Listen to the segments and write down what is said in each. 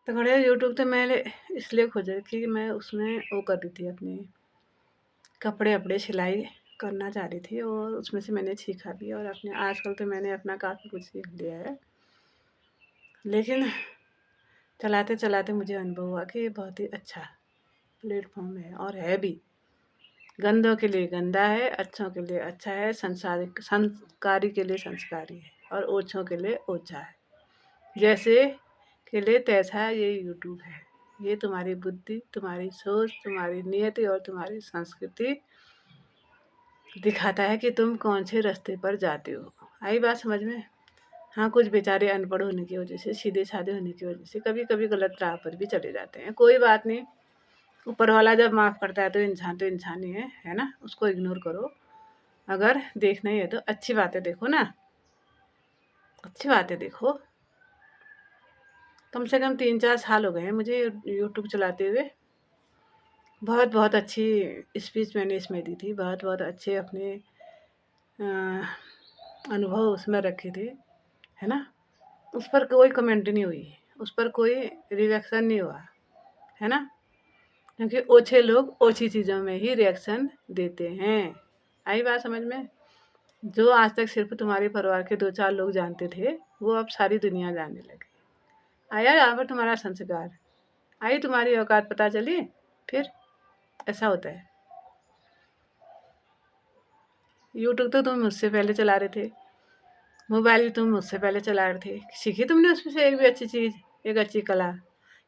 तो खड़े यूट्यूब तो मैंने इसलिए खोजा कि मैं उसमें वो कर रही थी, अपने कपड़े अपड़े सिलाई करना चाह रही थी, और उसमें से मैंने सीखा भी, और अपने आजकल तो मैंने अपना काफ़ी कुछ सीख लिया है। लेकिन चलाते चलाते मुझे अनुभव हुआ कि ये बहुत ही अच्छा प्लेटफॉर्म है, और है भी। गंदों के लिए गंदा है, अच्छों के लिए अच्छा है, संस्कारी के लिए संस्कारी है, और ओछों के लिए ओछा है। जैसे के लिए तैसा ये यूट्यूब है। ये तुम्हारी बुद्धि, तुम्हारी सोच, तुम्हारी नियति और तुम्हारी संस्कृति दिखाता है कि तुम कौन से रास्ते पर जाते हो। आई बात समझ में? हाँ, कुछ बेचारे अनपढ़ होने की वजह से, सीधे साधे होने की वजह से कभी कभी गलत राह पर भी चले जाते हैं। कोई बात नहीं, ऊपर वाला जब माफ़ करता है तो इंसान ही है ना। उसको इग्नोर करो। अगर देखना ही है तो अच्छी बातें देखो ना, अच्छी बातें देखो। कम से कम 3-4 साल हो गए हैं मुझे यूट्यूब चलाते हुए। बहुत बहुत अच्छी स्पीच मैंने इसमें दी थी, बहुत बहुत अच्छे अपने अनुभव उसमें रखे थे, है ना। उस पर कोई कमेंट नहीं हुई, उस पर कोई रिएक्शन नहीं हुआ, है ना। क्योंकि ओछे लोग ओछी चीज़ों में ही रिएक्शन देते हैं। आई बात समझ में? जो आज तक सिर्फ तुम्हारे परिवार के 2-4 लोग जानते थे, वो अब सारी दुनिया जानने लगे। आया यहाँ पर तुम्हारा संस्कार, आई तुम्हारी औकात पता चली। फिर ऐसा होता है। यूट्यूब तो तुम मुझसे पहले चला रहे थे, मोबाइल भी तुम मुझसे पहले चला रहे थे। सीखी तुमने उसमें से एक भी अच्छी चीज़, एक अच्छी कला,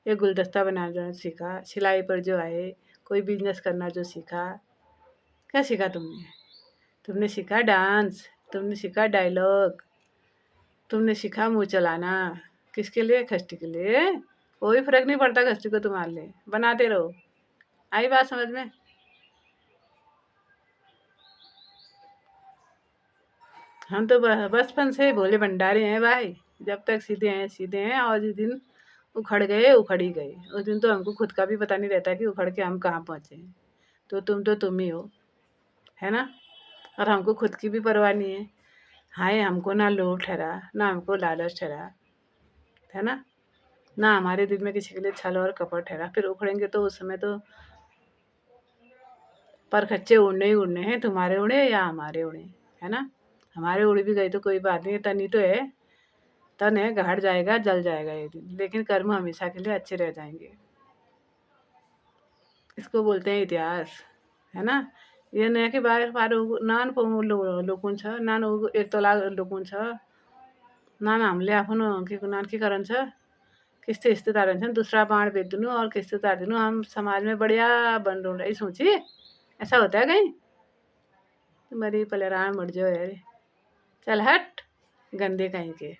एक गुलदस्ता बनाना जो सीखा, सिलाई पर जो आए, कोई बिजनेस करना जो सीखा। क्या सीखा तुमने? तुमने सीखा डांस, तुमने सीखा डायलॉग, तुमने सीखा मुँह चलाना। किसके लिए? कष्ट के लिए। कोई फर्क नहीं पड़ता कष्ट को तुम्हारे लिए, बनाते रहो। आई बात समझ में? हम तो बचपन से भोले भंडारे हैं भाई। जब तक सीधे हैं सीधे हैं, और जिस दिन उखड़ गए उखड़ ही गए। उस दिन तो हमको खुद का भी पता नहीं रहता कि उखड़ के हम कहाँ पहुँचे हैं। तो तुम ही हो, है ना। और हमको खुद की भी परवाह नहीं है। हाय, हमको ना लोभ ठहरा, ना हमको लालच ठहरा, है ना। ना हमारे दिल में किसी के लिए छल और कपट ठहरा। फिर उखड़ेंगे तो उस समय तो पर खच्चे उड़ने ही उड़ने हैं, तुम्हारे उड़े या हमारे उड़े, है ना। हमारे उड़ भी गई तो कोई बात नहीं, तन ही तो है। तन है, घाट जाएगा, जल जाएगा एक दिन, लेकिन कर्म हमेशा के लिए अच्छे रह जाएंगे। इसको बोलते हैं इतिहास, है ना। ये नहीं कि बार बार नान लोकुन छ, नान एक तोला लोकुन छ, नान हामीले आफ्नो के कारण छ। किस्ते यस्तो तारण छन्, दूसरा बाण बेचिदिनु और किस्ते तारिदिनु, हम समाज में बढ़िया बन रही सोची। ऐसा होता है कहीं? तुम्हारी पलेरान मर जाओ यार। चल हट, गंदे कहीं के।